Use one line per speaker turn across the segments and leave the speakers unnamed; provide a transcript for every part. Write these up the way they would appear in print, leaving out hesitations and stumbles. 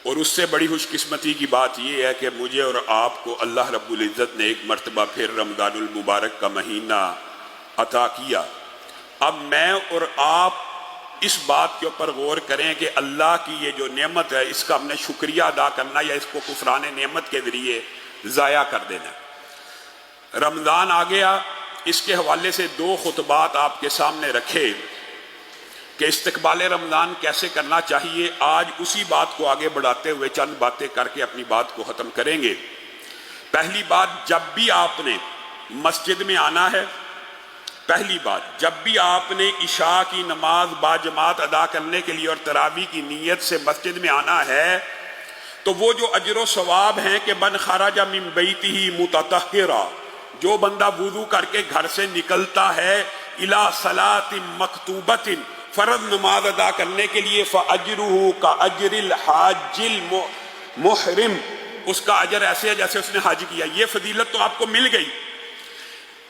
اور اس سے بڑی خوش قسمتی کی بات یہ ہے کہ مجھے اور آپ کو اللہ رب العزت نے ایک مرتبہ پھر رمضان المبارک کا مہینہ عطا کیا۔ اب میں اور آپ اس بات کے اوپر غور کریں کہ اللہ کی یہ جو نعمت ہے اس کا ہم نے شکریہ ادا کرنا یا اس کو کفران نعمت کے ذریعے ضائع کر دینا۔ رمضان آ گیا، اس کے حوالے سے 2 خطبات آپ کے سامنے رکھے کہ استقبال رمضان کیسے کرنا چاہیے۔ آج اسی بات کو آگے بڑھاتے ہوئے چند باتیں کر کے اپنی بات کو ختم کریں گے۔ پہلی بات، جب بھی آپ نے مسجد میں آنا ہے، پہلی بات جب بھی آپ نے عشاء کی نماز باجماعت ادا کرنے کے لیے اور تراویح کی نیت سے مسجد میں آنا ہے تو وہ جو اجر و ثواب ہیں کہ من خرج من بیتہ متطہرا، جو بندہ وضو کر کے گھر سے نکلتا ہے الی صلاۃ مکتوبۃ، فرض نماز ادا کرنے کے لیے، فاجرہ کاجر الحاج المحرم، اس کا اجر ایسے ہے جیسے اس نے حج کیا۔ یہ فضیلت تو آپ کو مل گئی،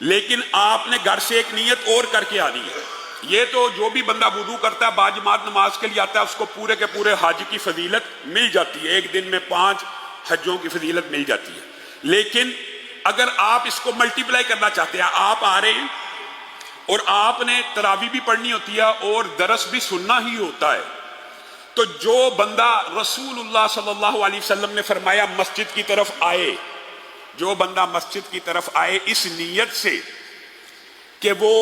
لیکن آپ نے گھر سے ایک نیت اور کر کے آنی ہے۔ یہ تو جو بھی بندہ وضو کرتا ہے باجماعت نماز کے لیے آتا ہے اس کو پورے کے پورے حج کی فضیلت مل جاتی ہے، ایک دن میں 5 حجوں کی فضیلت مل جاتی ہے۔ لیکن اگر آپ اس کو ملٹیپلائی کرنا چاہتے ہیں، آپ آ رہے ہیں اور آپ نے تراویح بھی پڑھنی ہوتی ہے اور درس بھی سننا ہی ہوتا ہے، تو جو بندہ رسول اللہ صلی اللہ علیہ وسلم نے فرمایا مسجد کی طرف آئے، جو بندہ مسجد کی طرف آئے اس نیت سے کہ وہ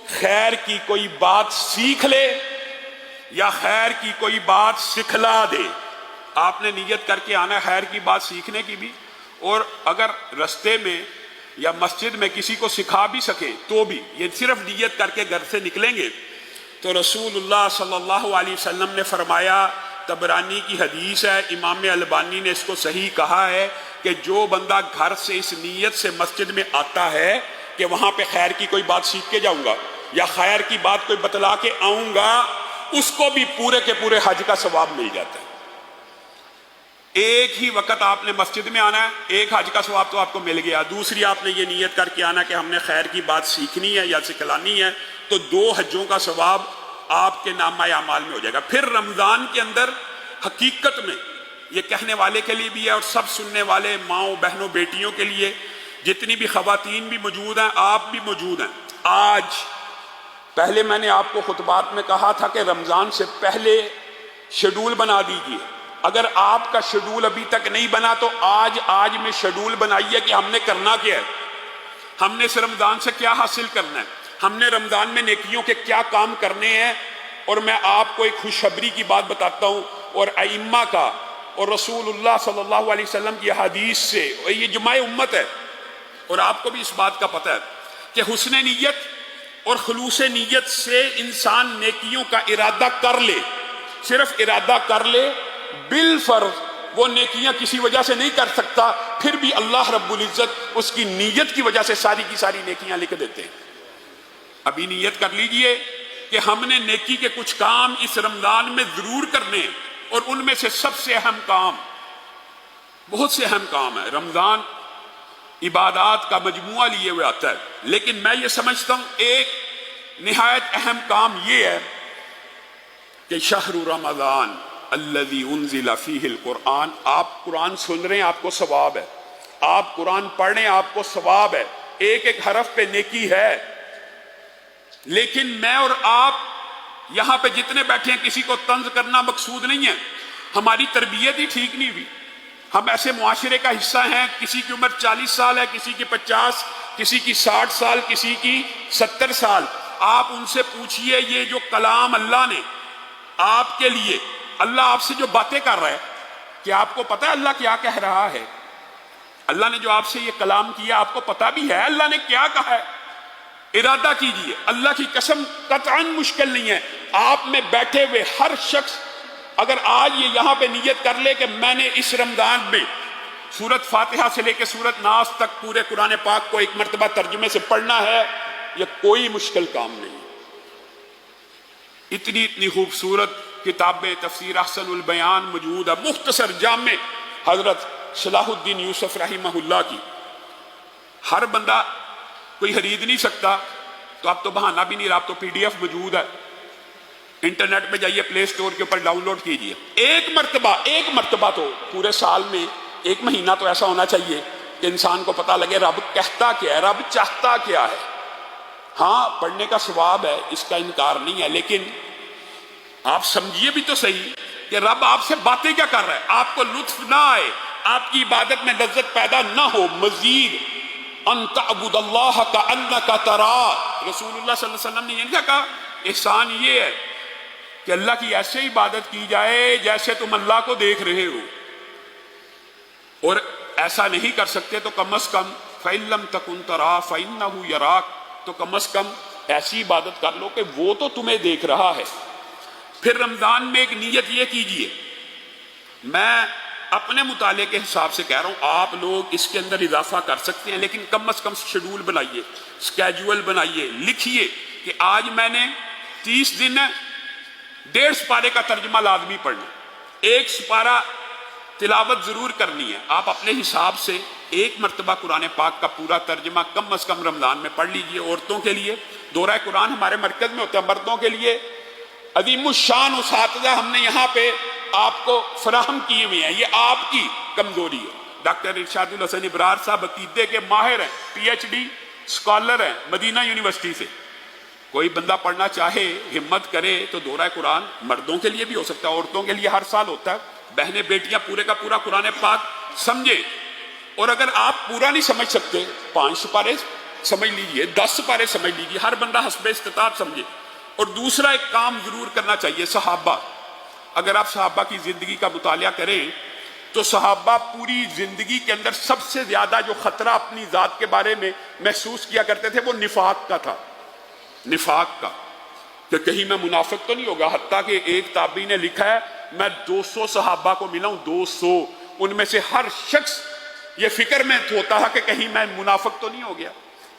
خیر کی کوئی بات سیکھ لے یا خیر کی کوئی بات سکھلا دے، آپ نے نیت کر کے آنا ہے خیر کی بات سیکھنے کی بھی، اور اگر رستے میں یا مسجد میں کسی کو سکھا بھی سکے تو بھی، یہ صرف نیت کر کے گھر سے نکلیں گے تو رسول اللہ صلی اللہ علیہ وسلم نے فرمایا، طبرانی کی حدیث ہے، امام البانی نے اس کو صحیح کہا ہے کہ جو بندہ گھر سے اس نیت سے مسجد میں آتا ہے کہ وہاں پہ خیر کی کوئی بات سیکھ کے جاؤں گا یا خیر کی بات کوئی بتلا کے آؤں گا، اس کو بھی پورے کے پورے حج کا ثواب مل جاتا ہے۔ ایک ہی وقت آپ نے مسجد میں آنا ہے، ایک حج کا ثواب تو آپ کو مل گیا، دوسری آپ نے یہ نیت کر کے آنا کہ ہم نے خیر کی بات سیکھنی ہے یا سکھلانی ہے، تو 2 حجوں کا ثواب آپ کے نامہ اعمال میں ہو جائے گا۔ پھر رمضان کے اندر حقیقت میں یہ کہنے والے کے لیے بھی ہے اور سب سننے والے ماؤں بہنوں بیٹیوں کے لیے، جتنی بھی خواتین بھی موجود ہیں، آپ بھی موجود ہیں، آج پہلے میں نے آپ کو خطبات میں کہا تھا کہ رمضان سے پہلے شیڈول بنا دیجئے، اگر آپ کا شیڈول ابھی تک نہیں بنا تو آج میں شیڈول بنائیے کہ ہم نے کرنا کیا ہے، ہم نے اس رمضان سے کیا حاصل کرنا ہے، ہم نے رمضان میں نیکیوں کے کیا کام کرنے ہیں۔ اور میں آپ کو ایک خوشخبری کی بات بتاتا ہوں، اور ائمہ کا اور رسول اللہ صلی اللہ علیہ وسلم کی حدیث سے، اور یہ اجماع امت ہے اور آپ کو بھی اس بات کا پتہ ہے کہ حسن نیت اور خلوص نیت سے انسان نیکیوں کا ارادہ کر لے، صرف ارادہ کر لے، بالفرض وہ نیکیاں کسی وجہ سے نہیں کر سکتا، پھر بھی اللہ رب العزت اس کی نیت کی وجہ سے ساری کی ساری نیکیاں لکھ دیتے ہیں۔ ابھی نیت کر لیجئے کہ ہم نے نیکی کے کچھ کام اس رمضان میں ضرور کرنے ہیں، اور ان میں سے سب سے اہم کام، بہت سے اہم کام ہے، رمضان عبادات کا مجموعہ لیے ہوئے آتا ہے، لیکن میں یہ سمجھتا ہوں ایک نہایت اہم کام یہ ہے کہ شہر رمضان الذی انزل فیہ القرآن، آپ قرآن سن رہے ہیں آپ کو ثواب ہے، آپ قرآن پڑھ رہے ہیں آپ کو ثواب ہے، ایک ایک حرف پہ نیکی ہے، لیکن میں اور آپ یہاں پہ جتنے بیٹھے ہیں کسی کو طنز کرنا مقصود نہیں ہے، ہماری تربیت ہی ٹھیک نہیں ہوئی، ہم ایسے معاشرے کا حصہ ہیں، کسی کی عمر 40 سال ہے، کسی کی 50، کسی کی 60 سال، کسی کی 70 سال، آپ ان سے پوچھئے یہ جو کلام اللہ نے آپ کے لیے، اللہ آپ سے جو باتیں کر رہا ہے، کہ آپ کو پتہ ہے اللہ کیا کہہ رہا ہے؟ اللہ نے جو آپ سے یہ کلام کیا آپ کو پتہ بھی ہے اللہ نے کیا کہا ہے؟ ارادہ کیجئے، اللہ کی قسم قطعاً مشکل نہیں ہے، آپ میں بیٹھے ہوئے ہر شخص اگر آج یہ یہاں پہ نیت کر لے کہ میں نے اس رمضان میں سورۃ فاتحہ سے لے کے سورۃ ناس تک پورے قرآن پاک کو ایک مرتبہ ترجمے سے پڑھنا ہے، یہ کوئی مشکل کام نہیں۔ اتنی خوبصورت کتابیں تفسیر احسن البیان موجود ہے، مختصر جامع حضرت صلاح الدین یوسف رحمہ اللہ کی، ہر بندہ کوئی خرید نہیں سکتا تو اب تو بہانہ بھی نہیں رہا، اب تو PDF موجود ہے، انٹرنیٹ پہ جائیے، پلے سٹور کے اوپر ڈاؤن لوڈ کیجئے، ایک مرتبہ تو پورے سال میں ایک مہینہ تو ایسا ہونا چاہیے کہ انسان کو پتہ لگے رب کہتا کیا ہے، رب چاہتا کیا ہے۔ ہاں پڑھنے کا ثواب ہے، اس کا انکار نہیں ہے، لیکن آپ سمجھیے بھی تو صحیح کہ رب آپ سے باتیں کیا کر رہا ہے، آپ کو لطف نہ آئے، آپ کی عبادت میں لذت پیدا نہ ہو، مزید ان تعبد اللہ کأنک تراہ، رسول اللہ صلی اللہ علیہ وسلم نے یہ نہیں کہا، احسان یہ ہے کہ اللہ کی ایسے عبادت کی جائے جیسے تم اللہ کو دیکھ رہے ہو، اور ایسا نہیں کر سکتے تو کم از کم فَإِن لَمْ تَكُنْ تَرَاهُ فَإِنَّهُ يَرَاكَ، تو کم از کم ایسی عبادت کر لو کہ وہ تو تمہیں دیکھ رہا ہے۔ پھر رمضان میں ایک نیت یہ کیجئے، میں اپنے مطالعے کے حساب سے کہہ رہا ہوں، آپ لوگ اس کے اندر اضافہ کر سکتے ہیں، لیکن کم از کم شیڈول بنائیے، اسکیجول بنائیے، لکھیے کہ آج میں نے 30 دن 1.5 سپارے کا ترجمہ لازمی پڑھنا، 1 سپارہ تلاوت ضرور کرنی ہے۔ آپ اپنے حساب سے ایک مرتبہ قرآن پاک کا پورا ترجمہ کم از کم رمضان میں پڑھ لیجئے۔ عورتوں کے لیے دورہ قرآن ہمارے مرکز میں ہوتا ہے، مردوں کے لیے عظیم الشان اساتذہ ہم نے یہاں پہ آپ کو فراہم کیے ہوئے ہیں، یہ آپ کی کمزوری ہے۔ ڈاکٹر ارشاد الحسن ابرار صاحب عقیدے کے ماہر ہیں، پی ایچ ڈی اسکالر ہیں مدینہ یونیورسٹی سے، کوئی بندہ پڑھنا چاہے ہمت کرے تو دورہ قرآن مردوں کے لیے بھی ہو سکتا ہے، عورتوں کے لیے ہر سال ہوتا ہے۔ بہنیں بیٹیاں پورے کا پورا قرآن پاک سمجھیں، اور اگر آپ پورا نہیں سمجھ سکتے 5 سپارے سمجھ لیجئے، 10 سپارے سمجھ لیجئے، ہر بندہ حسب استطاعت سمجھے۔ اور دوسرا ایک کام ضرور کرنا چاہیے، صحابہ، اگر آپ صحابہ کی زندگی کا مطالعہ کریں تو صحابہ پوری زندگی کے اندر سب سے زیادہ جو خطرہ اپنی ذات کے بارے میں محسوس کیا کرتے تھے وہ نفاق کا تھا، نفاق کا، کہ کہیں میں منافق تو نہیں ہوگا۔ حتیٰ کہ ایک تابعی نے لکھا ہے میں 200 صحابہ کو ملا ہوں، 200، ان میں سے ہر شخص یہ فکر میں ہوتا ہے کہ کہیں میں منافق تو نہیں ہو گیا،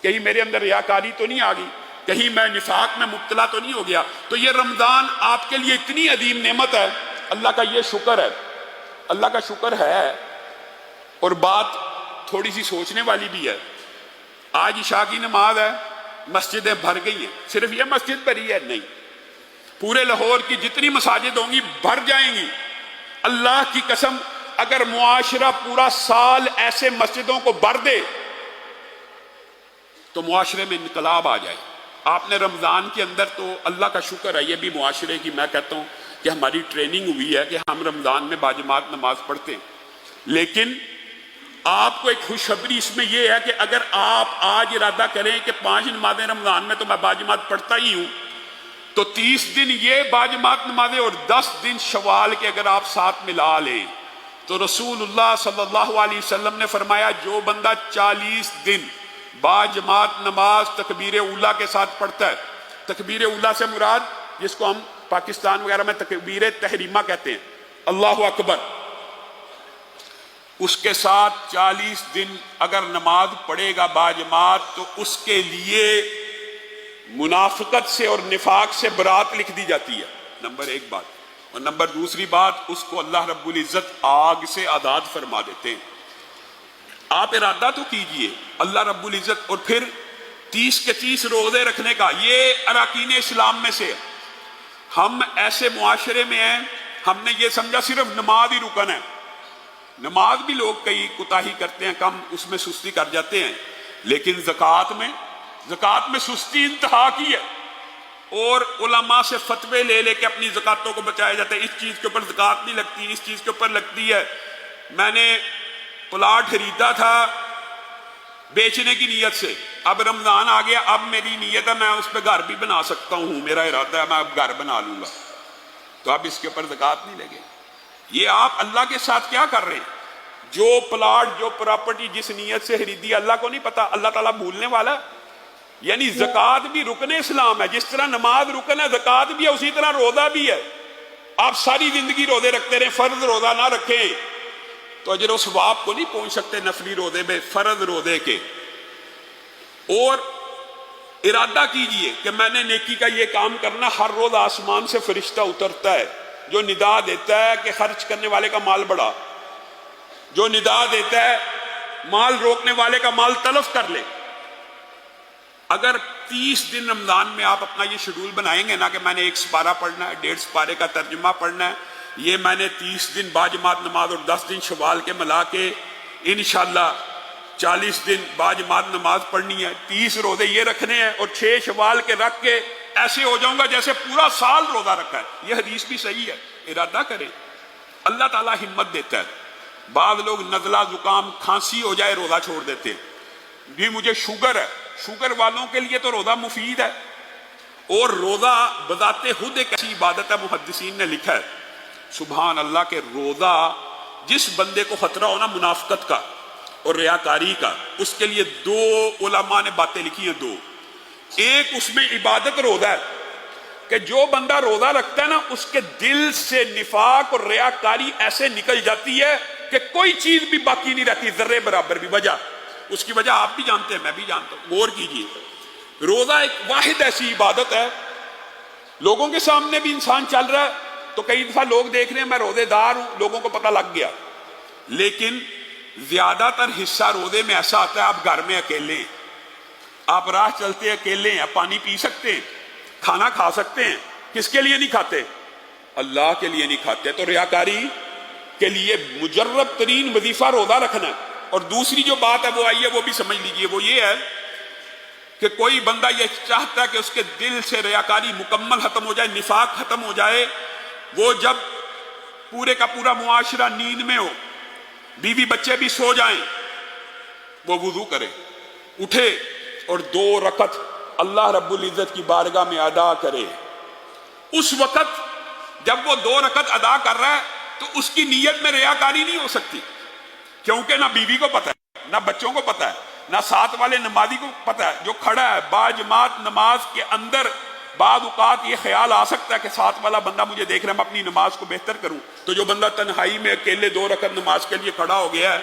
کہیں میرے اندر ریاکاری تو نہیں آ گئی، کہیں میں نفاق میں مبتلا تو نہیں ہو گیا۔ تو یہ رمضان آپ کے لیے اتنی عظیم نعمت ہے، اللہ کا یہ شکر ہے، اللہ کا شکر ہے۔ اور بات تھوڑی سی سوچنے والی بھی ہے، آج عشاء کی نماز ہے، مسجدیں بھر گئی ہیں، صرف یہ مسجد بھری ہے نہیں، پورے لاہور کی جتنی مساجد ہوں گی بھر جائیں گی۔ اللہ کی قسم اگر معاشرہ پورا سال ایسے مسجدوں کو بھر دے تو معاشرے میں انقلاب آ جائے۔ آپ نے رمضان کے اندر تو اللہ کا شکر ہے، یہ بھی معاشرے کی میں کہتا ہوں کہ ہماری ٹریننگ ہوئی ہے کہ ہم رمضان میں باجماعت نماز پڑھتے ہیں، لیکن آپ کو ایک خوشخبری اس میں یہ ہے کہ اگر آپ آج ارادہ کریں کہ 5 نمازیں رمضان میں تو میں باجماعت پڑھتا ہی ہوں، تو 30 دن یہ باجماعت نمازیں اور 10 دن شوال کے اگر آپ ساتھ ملا لیں تو رسول اللہ صلی اللہ علیہ وسلم نے فرمایا جو بندہ 40 دن باجماعت نماز تکبیر اولیٰ کے ساتھ پڑھتا ہے، تکبیر اولیٰ سے مراد جس کو ہم پاکستان وغیرہ میں تکبیر تحریمہ کہتے ہیں، اللہ اکبر، اس کے ساتھ 40 دن اگر نماز پڑھے گا باجماعت تو اس کے لیے منافقت سے اور نفاق سے برات لکھ دی جاتی ہے، نمبر 1 بات۔ اور نمبر 2 بات، اس کو اللہ رب العزت آگ سے آزاد فرما دیتے ہیں۔ آپ ارادہ تو کیجئے اللہ رب العزت، اور پھر 30 کے 30 روزے رکھنے کا، یہ اراکین اسلام میں سے۔ ہم ایسے معاشرے میں ہیں ہم نے یہ سمجھا صرف نماز ہی رکن ہے، نماز بھی لوگ کئی کوتاہی کرتے ہیں، کم اس میں سستی کر جاتے ہیں، لیکن زکوٰۃ میں سستی انتہا کی ہے، اور علماء سے فتوے لے لے کے اپنی زکاتوں کو بچایا جاتا ہے، اس چیز کے اوپر زکات نہیں لگتی، اس چیز کے اوپر لگتی ہے۔ میں نے پلاٹ خریدا تھا بیچنے کی نیت سے، اب رمضان آ گیا، اب میری نیت ہے میں اس پہ گھر بھی بنا سکتا ہوں، میرا ارادہ ہے میں اب گھر بنا لوں گا، تو اب اس کے اوپر زکات نہیں لگے۔ یہ آپ اللہ کے ساتھ کیا کر رہے ہیں؟ جو پلاٹ جو پراپرٹی جس نیت سے خریدی اللہ کو نہیں پتا، اللہ تعالیٰ بھولنے والا۔ یعنی زکات بھی رکن اسلام ہے، جس طرح نماز رکن ہے زکات بھی ہے، اسی طرح روزہ بھی ہے۔ آپ ساری زندگی روزے رکھتے رہیں، فرض روزہ نہ رکھیں تو اجر و ثواب کو نہیں پہنچ سکتے نفلی روزے میں، فرض روزے کے۔ اور ارادہ کیجئے کہ میں نے نیکی کا یہ کام کرنا، ہر روز آسمان سے فرشتہ اترتا ہے جو ندا دیتا ہے کہ خرچ کرنے والے کا مال بڑھا، جو ندا دیتا ہے مال روکنے والے کا مال تلف کر لے۔ اگر 30 دن رمضان میں آپ اپنا یہ شیڈول بنائیں گے نا کہ میں نے 1 سپارہ پڑھنا ہے، 1.5 سپارے کا ترجمہ پڑھنا ہے، یہ میں نے 30 دن باجماعت نماز اور 10 دن شوال کے ملا کے انشاءاللہ 40 دن باجماعت نماز پڑھنی ہے، 30 روزے یہ رکھنے ہیں اور 6 شوال کے رکھ کے ایسے ہو جاؤں گا جیسے پورا سال روزہ رکھا ہے۔ یہ حدیث بھی صحیح ہے، ارادہ کریں، اللہ تعالیٰ ہمت دیتا ہے۔ بعض لوگ نزلہ زکام کھانسی ہو جائے روزہ چھوڑ دیتے ہیں، بھی مجھے شوگر ہے، شوگر والوں کے لیے تو روزہ مفید ہے، اور روزہ بذات خود ایک ایسی عبادت ہے، محدثین نے لکھا ہے سبحان اللہ کہ روزہ جس بندے کو خطرہ ہونا منافقت کا اور ریاکاری کا، اس کے لیے 2 علماء نے باتیں لکھی ہیں، 2۔ ایک اس میں عبادت روزہ ہے کہ جو بندہ روزہ رکھتا ہے نا اس کے دل سے نفاق اور ریاکاری ایسے نکل جاتی ہے کہ کوئی چیز بھی باقی نہیں رہتی ذرے برابر بھی۔ وجہ اس کی وجہ آپ بھی جانتے ہیں، میں بھی جانتا ہوں، غور کیجیے۔ روزہ ایک واحد ایسی عبادت ہے، لوگوں کے سامنے بھی انسان چل رہا ہے تو کئی دفعہ لوگ دیکھ رہے ہیں میں روزے دار ہوں، لوگوں کو پتہ لگ گیا، لیکن زیادہ تر حصہ روزے میں ایسا آتا ہے آپ گھر میں اکیلے ہیں، آپ راہ چلتے اکیلے ہیں، پانی پی سکتے ہیں، کھانا کھا سکتے ہیں، کس کے لیے نہیں کھاتے؟ اللہ کے لیے نہیں کھاتے، تو ریاکاری کے لیے مجرب ترین وظیفہ روزہ رکھنا ہے۔ اور دوسری جو بات ہے وہ آئی ہے وہ بھی سمجھ لیجئے، وہ یہ ہے کہ کوئی بندہ یہ چاہتا ہے کہ اس کے دل سے ریاکاری مکمل ختم ہو جائے، نفاق ختم ہو جائے، وہ جب پورے کا پورا معاشرہ نیند میں ہو، بیوی بچے بھی سو جائیں، وہ وضو کرے، اٹھے اور 2 رکعت اللہ رب العزت کی بارگاہ میں ادا کرے۔ اس وقت جب وہ 2 رکعت ادا کر رہا ہے تو اس کی نیت میں ریاکاری نہیں ہو سکتی، کیونکہ نہ بیوی کو پتہ ہے، نہ بچوں کو پتہ ہے، نہ ساتھ والے نمازی کو پتہ ہے۔ جو کھڑا ہے باجماعت نماز کے اندر، بعض اوقات یہ خیال آ سکتا ہے کہ ساتھ والا بندہ مجھے دیکھ رہا ہے، میں اپنی نماز کو بہتر کروں، تو جو بندہ تنہائی میں اکیلے 2 رکعت نماز کے لیے کھڑا ہو گیا ہے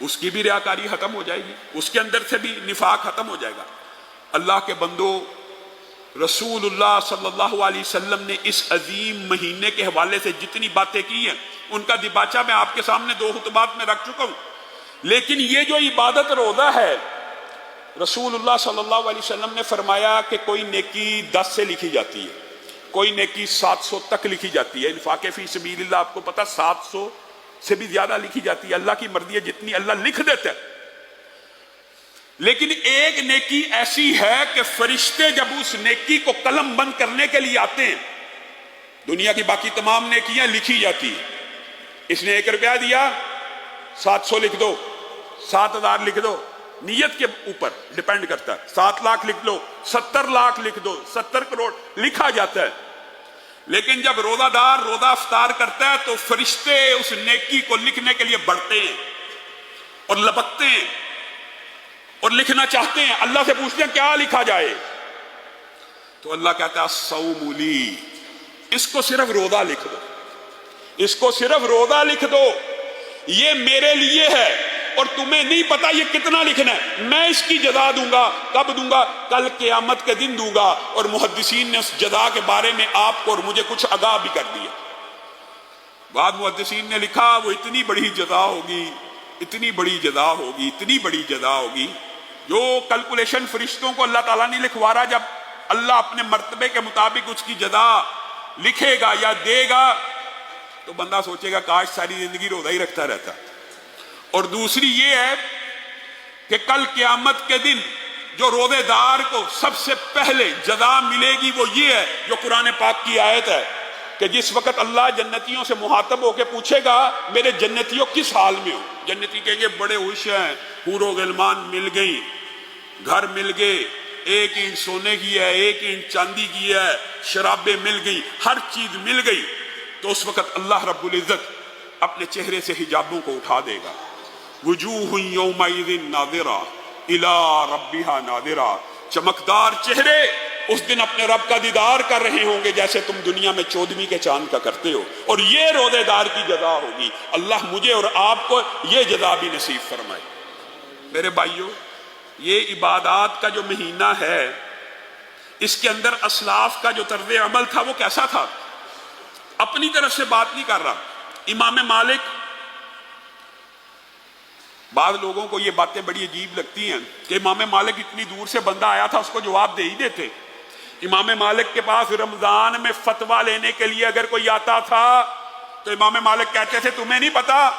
اس کی بھی ریاکاری ختم ہو جائے گی، اس کے اندر سے بھی نفاق ختم ہو جائے گا۔ اللہ کے بندو، رسول اللہ صلی اللہ علیہ وسلم نے اس عظیم مہینے کے حوالے سے جتنی باتیں کی ہیں ان کا دباچہ میں آپ کے سامنے 2 خطبات میں رکھ چکا ہوں، لیکن یہ جو عبادت روزہ ہے، رسول اللہ صلی اللہ علیہ وسلم نے فرمایا کہ کوئی نیکی 10 سے لکھی جاتی ہے، کوئی نیکی 700 تک لکھی جاتی ہے۔ انفاق فی سبیل اللہ آپ کو پتہ 700 سے بھی زیادہ لکھی جاتی ہے، اللہ کی مرضی ہے جتنی اللہ لکھ دیتا ہے۔ لیکن ایک نیکی ایسی ہے کہ فرشتے جب اس نیکی کو قلم بند کرنے کے لیے آتے ہیں، دنیا کی باقی تمام نیکیاں لکھی جاتی ہیں، اس نے 1 روپیہ دیا 700 لکھ دو، 7000 لکھ دو، نیت کے اوپر ڈیپینڈ کرتا ہے، 7 لاکھ لکھ لو، 70 لاکھ لکھ دو، 70 کروڑ لکھا جاتا ہے۔ لیکن جب روزہ دار روزہ افطار کرتا ہے تو فرشتے اس نیکی کو لکھنے کے لیے بڑھتے ہیں اور لپکتے ہیں اور لکھنا چاہتے ہیں، اللہ سے پوچھتے ہیں کیا لکھا جائے، تو اللہ کہتا ہے الصوم لی، اس کو صرف روزہ لکھ دو، اس کو صرف روزہ لکھ دو، یہ میرے لیے ہے اور تمہیں نہیں پتا یہ کتنا لکھنا ہے، میں اس کی جزا دوں گا، کب دوں گا؟ کل قیامت کے دن دوں گا۔ اور محدثین نے اس جزا کے بارے میں آپ کو اور مجھے کچھ آگاہ بھی کر دیا۔ بعد محدثین نے لکھا وہ اتنی بڑی جزا ہوگی، اتنی بڑی جزا ہوگی، اتنی بڑی جزا ہوگی، جو کیلکولیشن فرشتوں کو اللہ تعالیٰ نہیں لکھوا رہا، جب اللہ اپنے مرتبے کے مطابق اس کی جزا لکھے گا یا دے گا تو بندہ سوچے گا کاش ساری زندگی روزہ ہی رکھتا رہتا۔ اور دوسری یہ ہے کہ کل قیامت کے دن جو روزے دار کو سب سے پہلے جزا ملے گی وہ یہ ہے جو قرآن پاک کی آیت ہے کہ جس وقت اللہ جنتیوں سے مخاطب ہو کے پوچھے گا میرے جنتیوں کس حال میں ہو، جنتی کہیں گے بڑے خوش ہیں، حور و غلمان مل گئی، گھر مل گئے، 1 اینٹ سونے کی ہے، 1 اینٹ چاندی کی ہے، شرابیں مل گئی، ہر چیز مل گئی، تو اس وقت اللہ رب العزت اپنے چہرے سے حجابوں کو اٹھا دے گا، وجوہ یومئذ ناظرہ الی ربہا ناظرہ، چمکدار چہرے اس دن اپنے رب کا دیدار کر رہے ہوں گے جیسے تم دنیا میں 14ویں کے چاند کا کرتے ہو، اور یہ روزے دار کی جزا ہوگی۔ اللہ مجھے اور آپ کو یہ جزا بھی نصیب فرمائے۔ میرے بھائیوں، یہ عبادات کا جو مہینہ ہے اس کے اندر اسلاف کا جو طرز عمل تھا وہ کیسا تھا؟ اپنی طرف سے بات نہیں کر رہا، امام مالک بعض لوگوں کو یہ باتیں بڑی عجیب لگتی ہیں کہ امام مالک اتنی دور سے بندہ آیا تھا اس کو جواب دے ہی دیتے. امام مالک کے پاس رمضان میں فتویٰ لینے کے لیے اگر کوئی آتا تھا تو امام مالک کہتے تھے تمہیں نہیں پتا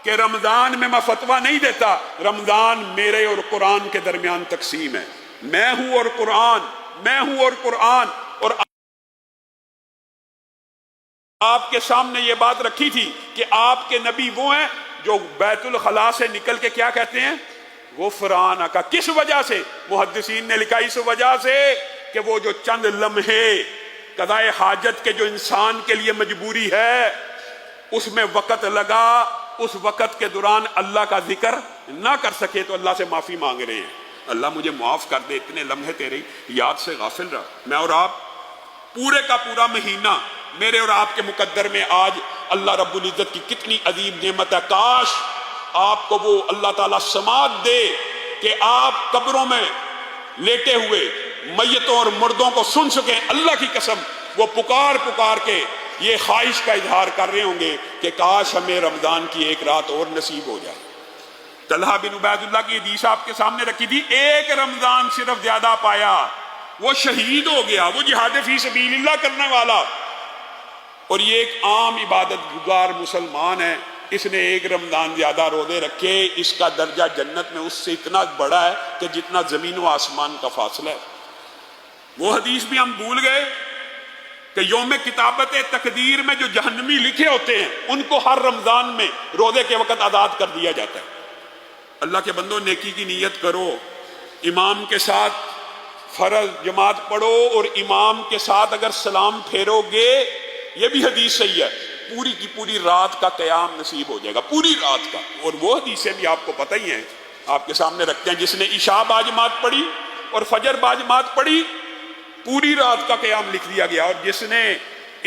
کہ رمضان میں فتویٰ نہیں دیتا, رمضان میرے اور قرآن کے درمیان تقسیم ہے, میں ہوں اور قرآن, میں ہوں اور قرآن. اور آپ کے سامنے یہ بات رکھی تھی کہ آپ کے نبی وہ ہیں جو بیت الخلاء سے نکل کے کیا کہتے ہیں, غفرانک کا. کس وجہ سے؟ محدثین نے لکھا اس وجہ سے کہ وہ جو چند لمحے قضائے حاجت کے جو انسان کے لیے مجبوری ہے اس میں وقت لگا, اس وقت کے دوران اللہ کا ذکر نہ کر سکے تو اللہ سے معافی مانگ رہے ہیں, اللہ مجھے معاف کر دے, اتنے لمحے تیری یاد سے غافل رہا. میں اور آپ پورے کا پورا مہینہ میرے اور آپ کے مقدر میں آج اللہ رب العزت کی کتنی عظیم نعمت ہے. کاش آپ کو وہ اللہ تعالیٰ سماعت دے کہ آپ قبروں میں لیٹے ہوئے میتوں اور مردوں کو سن سکیں. اللہ کی قسم وہ پکار پکار کے یہ خواہش کا اظہار کر رہے ہوں گے کہ کاش ہمیں رمضان کی ایک رات اور نصیب ہو جائے. طلحہ بن عبید اللہ کی حدیث آپ کے سامنے رکھی تھی, ایک رمضان صرف زیادہ پایا, وہ شہید ہو گیا, وہ جہاد فی سبیل اللہ کرنے والا, اور یہ ایک عام عبادت گزار مسلمان ہے, اس نے ایک رمضان زیادہ روزے رکھے, اس کا درجہ جنت میں اس سے اتنا بڑا ہے کہ جتنا زمین و آسمان کا فاصلہ ہے. وہ حدیث بھی ہم بھول گئے کہ یوم کتابت تقدیر میں جو جہنمی لکھے ہوتے ہیں ان کو ہر رمضان میں روزے کے وقت آزاد کر دیا جاتا ہے. اللہ کے بندوں نیکی کی نیت کرو, امام کے ساتھ فرض جماعت پڑھو, اور امام کے ساتھ اگر سلام پھیرو گے, یہ بھی حدیث صحیح ہے, پوری کی پوری رات کا قیام نصیب ہو جائے گا, پوری رات کا. اور وہ حدیثیں بھی آپ کو پتہ ہی ہیں, آپ کے سامنے رکھتے ہیں. جس نے عشاء باجماعت پڑھی اور فجر باجماعت پڑھی پوری رات کا قیام لکھ دیا گیا, اور جس نے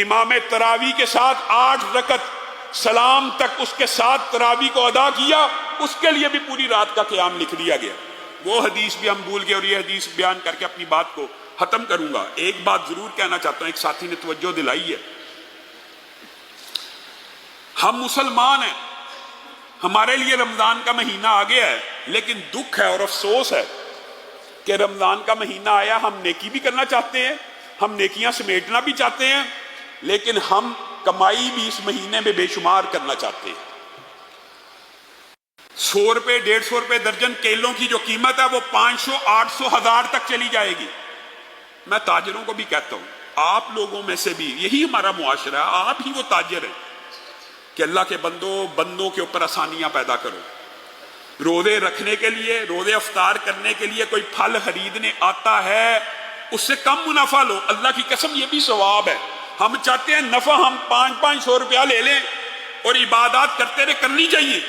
امام تراویح کے ساتھ 8 رکعت سلام تک اس کے ساتھ تراویح کو ادا کیا اس کے لیے بھی پوری رات کا قیام لکھ دیا گیا. وہ حدیث بھی ہم بھول گئے, اور یہ حدیث بیان کر کے اپنی بات کو ختم کروں گا. ایک بات ضرور کہنا چاہتا ہوں, ایک ساتھی نے توجہ دلائی ہے, ہم مسلمان ہیں, ہمارے لیے رمضان کا مہینہ آ گیا ہے, لیکن دکھ ہے اور افسوس ہے کہ رمضان کا مہینہ آیا, ہم نیکی بھی کرنا چاہتے ہیں, ہم نیکیاں سمیٹنا بھی چاہتے ہیں, لیکن ہم کمائی بھی اس مہینے میں بے شمار کرنا چاہتے ہیں. 100 روپے 150 روپے درجن کیلوں کی جو قیمت ہے وہ 500 800 1000 تک چلی جائے گی. میں تاجروں کو بھی کہتا ہوں, آپ لوگوں میں سے بھی یہی ہمارا معاشرہ ہے, آپ ہی وہ تاجر ہیں کہ اللہ کے بندوں کے اوپر آسانیاں پیدا کرو. روزے رکھنے کے لیے, روزے افطار کرنے کے لیے کوئی پھل خریدنے آتا ہے اس سے کم منافع لو, اللہ کی قسم یہ بھی ثواب ہے. ہم چاہتے ہیں نفع ہم 500 روپیہ لے لیں اور عبادات کرتے رہے, کرنی چاہیے,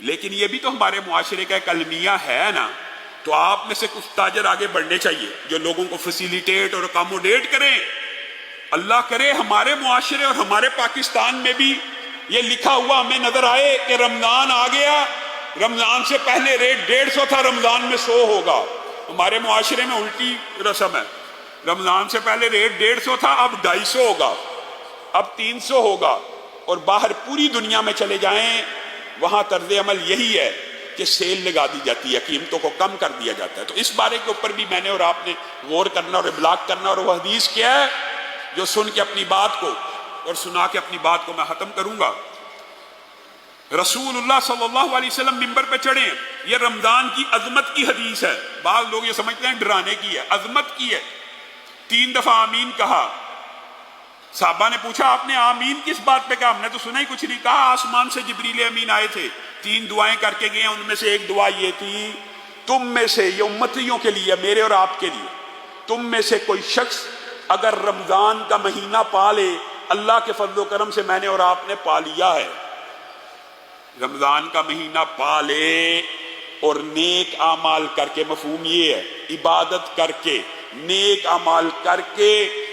لیکن یہ بھی تو ہمارے معاشرے کا ایک المیہ ہے نا. تو آپ میں سے کچھ تاجر آگے بڑھنے چاہیے جو لوگوں کو فیسیلیٹیٹ اور اکاموڈیٹ کریں. اللہ کرے ہمارے معاشرے اور ہمارے پاکستان میں بھی یہ لکھا ہوا ہمیں نظر آئے کہ رمضان آ گیا, رمضان سے پہلے ریٹ 150 تھا, رمضان میں 100 ہوگا. ہمارے معاشرے میں الٹی رسم ہے, رمضان سے پہلے ریٹ 150 تھا, اب 250 ہوگا, اب 300 ہوگا. اور باہر پوری دنیا میں چلے جائیں وہاں طرز عمل یہی ہے کہ سیل لگا دی جاتی ہے, قیمتوں کو کم کر دیا جاتا ہے. تو اس بارے کے اوپر بھی میں نے اور آپ نے غور کرنا اور ابلاغ کرنا. اور وہ حدیث کیا ہے جو سن کے اپنی بات کو اور سنا کے اپنی بات کو میں ختم کروں گا. رسول اللہ صلی اللہ علیہ وسلم منبر پہ چڑھے, یہ رمضان کی عظمت کی حدیث ہے. بعض لوگ یہ سمجھتے ہیں ڈرانے کی ہے, عظمت کی ہے. 3 دفعہ آمین کہا. صحابہ نے پوچھا آپ نے آمین کس بات پہ کہا؟ ہم نے تو سنا ہی کچھ نہیں. کہا آسمان سے جبریل امین آئے تھے, 3 دعائیں کر کے گئے, ان میں سے ایک دعا یہ تھی تم میں سے, یہ امتیوں کے لیے, میرے اور آپ کے لیے, تم میں سے کوئی شخص اگر رمضان کا مہینہ پا لے, اللہ کے فضل و کرم سے میں نے اور آپ نے پا لیا ہے. رمضان کا مہینہ پا لے اور نیک اعمال کر کے, مفہوم یہ ہے عبادت کر کے, نیک اعمال کر کے,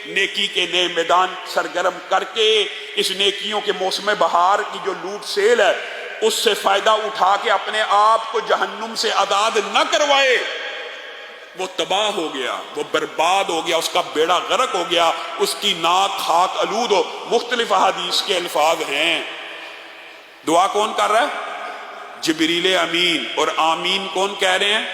نیکی کے نئے میدان سرگرم کر کے, اس نیکیوں کے موسم بہار کی جو لوٹ سیل ہے اس سے فائدہ اٹھا کے اپنے آپ کو جہنم سے آزاد نہ کروائے, وہ تباہ ہو گیا, وہ برباد ہو گیا, اس کا بیڑا غرق ہو گیا, اس کی ناک خاک آلود ہو. مختلف احادیث کے الفاظ ہیں. دعا کون کر رہا ہے؟ جبریل امین، اور آمین کون کہہ رہے ہیں؟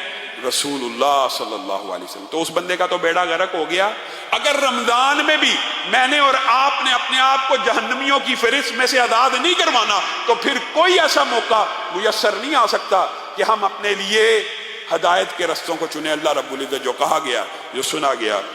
رسول اللہ صلی اللہ علیہ وسلم۔ تو اس بندے کا تو بیڑا غرق ہو گیا۔ اگر رمضان میں بھی میں نے اور آپ نے اپنے آپ کو جہنمیوں کی فہرست میں سے آزاد نہیں کروانا تو پھر کوئی ایسا موقع میسر نہیں آ سکتا کہ ہم اپنے لیے ہدایت کے رستوں کو چنیں۔ اللہ رب العزت جو کہا گیا، جو سنا گیا